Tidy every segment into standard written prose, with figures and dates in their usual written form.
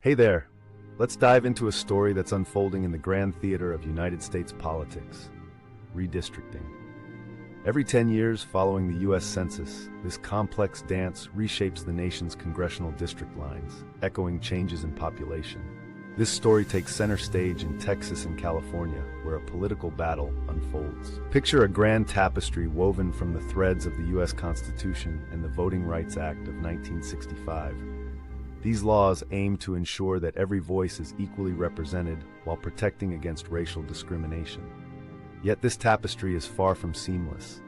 Hey there! Let's dive into a story that's unfolding in the grand theater of United States politics: redistricting. Every 10 years following the U.S. Census, this complex dance reshapes the nation's congressional district lines, echoing changes in population. This story takes center stage in Texas and California, where a political battle unfolds. Picture a grand tapestry woven from the threads of the U.S. Constitution and the Voting Rights Act of 1965. These laws aim to ensure that every voice is equally represented while protecting against racial discrimination. Yet this tapestry is far from seamless.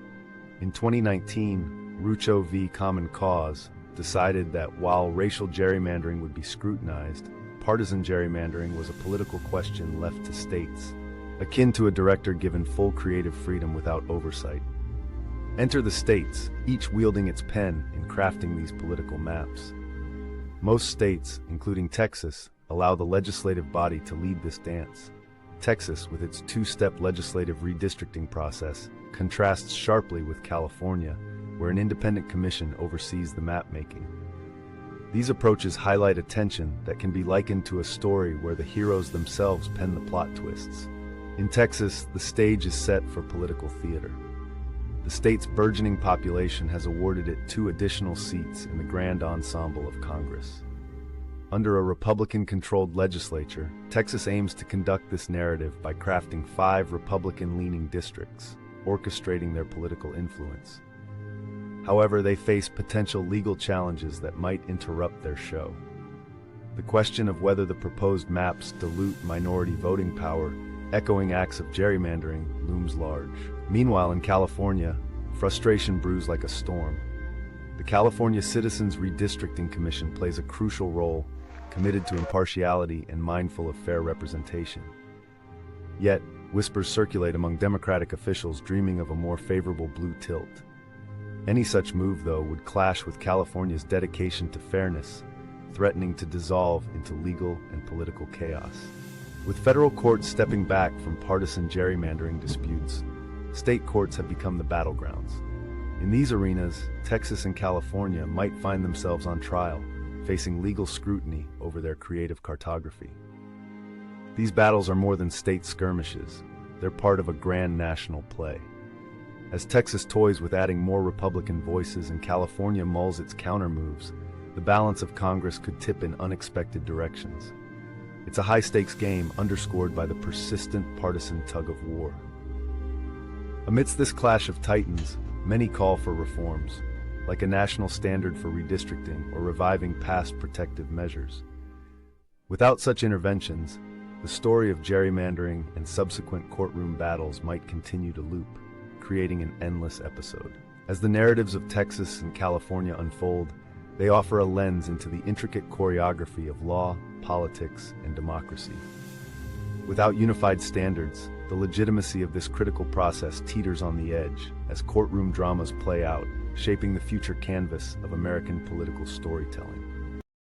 In 2019, Rucho v. Common Cause decided that while racial gerrymandering would be scrutinized, partisan gerrymandering was a political question left to states, akin to a director given full creative freedom without oversight. Enter the states, each wielding its pen in crafting these political maps. Most states, including Texas, allow the legislative body to lead this dance. Texas, with its two-step legislative redistricting process, contrasts sharply with California, where an independent commission oversees the map-making. These approaches highlight a tension that can be likened to a story where the heroes themselves pen the plot twists. In Texas, the stage is set for political theater. The state's burgeoning population has awarded it 2 additional seats in the grand ensemble of Congress. Under a Republican-controlled legislature, Texas aims to conduct this narrative by crafting 5 Republican-leaning districts, orchestrating their political influence. However, they face potential legal challenges that might interrupt their show. The question of whether the proposed maps dilute minority voting power, echoing acts of gerrymandering, looms large. Meanwhile, in California, frustration brews like a storm. The California Citizens Redistricting Commission plays a crucial role, committed to impartiality and mindful of fair representation. Yet, whispers circulate among Democratic officials dreaming of a more favorable blue tilt. Any such move, though, would clash with California's dedication to fairness, threatening to dissolve into legal and political chaos. With federal courts stepping back from partisan gerrymandering disputes, state courts have become the battlegrounds. In these arenas, Texas and California might find themselves on trial, facing legal scrutiny over their creative cartography. These battles are more than state skirmishes. They're part of a grand national play. As Texas toys with adding more Republican voices and California mulls its counter-moves, the balance of Congress could tip in unexpected directions. It's a high-stakes game underscored by the persistent partisan tug-of-war. Amidst this clash of titans, many call for reforms, like a national standard for redistricting or reviving past protective measures. Without such interventions, the story of gerrymandering and subsequent courtroom battles might continue to loop, creating an endless episode. As the narratives of Texas and California unfold, they offer a lens into the intricate choreography of law, politics, and democracy. Without unified standards, the legitimacy of this critical process teeters on the edge as courtroom dramas play out, shaping the future canvas of American political storytelling.